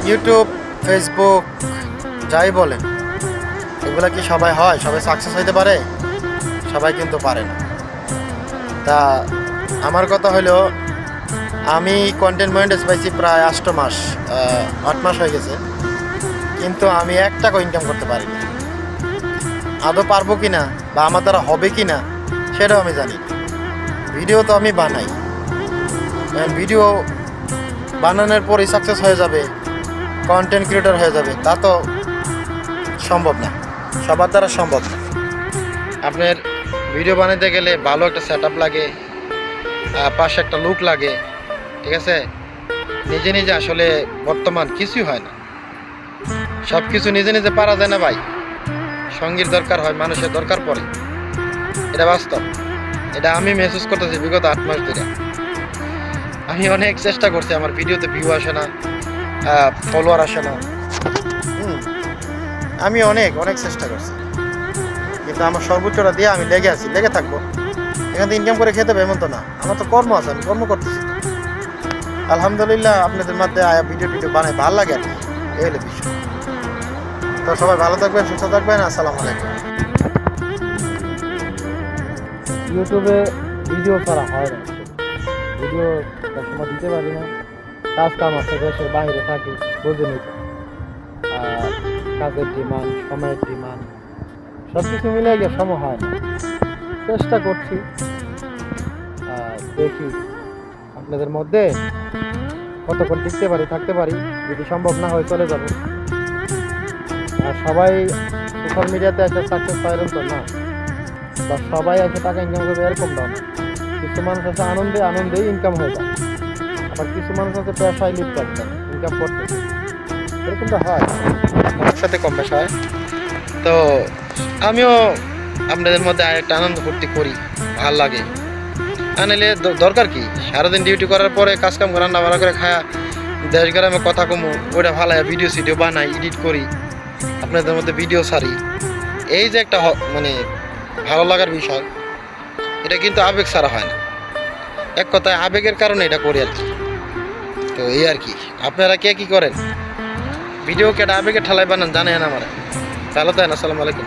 YouTube, Facebook যাই বলেন, এগুলা কি সবাই হয়? সবাই সাকসেস হইতে পারে? সবাই কিন্তু পারে না। তা আমার কথা হলো, আমি কন্টেন্ট মনিটাইজ পাইছি প্রায় 8 মাস হয়ে গেছে, কিন্তু আমি 1 টাকা ইনকাম করতে পারিনি। আদৌ পারবো কি না বা আমার দ্বারা হবে কি না সেটাও আমি জানি না। ভিডিও তো আমি বানাই, ভিডিও বানানোর পরেই সাকসেস হয়ে যাবে, কন্টেন্ট ক্রিয়েটর হয়ে যাবে, তা তো সম্ভব না, সবার দ্বারা সম্ভব না। আপনার ভিডিও বানাতে গেলে ভালো একটা সেট আপ লাগে, পাশে একটা লুক লাগে, ঠিক আছে? নিজে নিজে আসলে বর্তমান কিছুই হয় না, সব কিছু নিজে নিজে পারা যায় না ভাই। সঙ্গীর দরকার হয়, মানুষের দরকার পড়ে, এটা বাস্তব। এটা আমি মেহসুস করতেছি বিগত 8 মাস ধরে। আমি অনেক চেষ্টা করছি, আমার ভিডিওতে ভিউ আসে না, ফলোয়ার আসে না। আমি অনেক অনেক চেষ্টা করছি, কিন্তু আমার সর্বোচ্চটা দিয়ে আমি লেগে থাকবো। এখান থেকে ইনকাম করে খেতে হবে এমন তো না, আমার তো কর্ম আছে, আমি কর্ম করতেছি। আলহামদুলিল্লাহ, আপনাদের মধ্যে ভিডিও বানাই ভালো লাগে আর কি, এই হলো বিষয়। তো সবাই ভালো থাকবেন, সুস্থ থাকবেন। আসসালামু আলাইকুম। ইউটিউবে ভিডিও করা হয় না, ভিডিও সময় দিতে পারি না, কাম আছে, দেশের বাইরে থাকি, বুঝেনি তো। আর কাজের ডিমান্ড, সময়ের ডিমান্ড, সব কিছু মিলে গিয়ে সময় হয় না। চেষ্টা করছি, দেখি আপনাদের মধ্যে কতক্ষণ টিকতে পারি, থাকতে পারি। যদি সম্ভব না হয় চলে যাব। আর সবাই সোশ্যাল মিডিয়াতে একটা সাকসেস পায় তো না, বা সবাই এসে টাকা ইনকাম করবে এরকম দাও না। কিছু মানুষ আছে আনন্দেই ইনকাম হয়ে যায়, আবার কিছু মানুষ আছে পেশায় লিপ্ত একদম ইনকাম করতে, এরকমটা হয়, আমার সাথে কম বেশি হয়। তো আমিও আপনাদের মধ্যে একটা আনন্দ ফুর্তি করি, ভাল লাগে। আনলে দরকার কি, সারাদিন ডিউটি করার পরে কাজকাম করে রান্না বান্না করে খায়া দেশ গ্রামে কথা কমু, ওইটা ভালো ভিডিও সিডিও বানাই, এডিট করি, আপনাদের মধ্যে ভিডিও ছাড়ি। এই যে একটা মানে ভালো লাগার বিষয়, এটা কিন্তু আবেগ ছাড়া হয় না। এক কথায় আবেগের কারণে এটা করি আর কি। তো এই আর কি, আপনারা কে কি করেন? ভিডিও কেটে আবেগের ঠালায় বানান জানেন আমার। ভালো তাই না? আসসালামু আলাইকুম।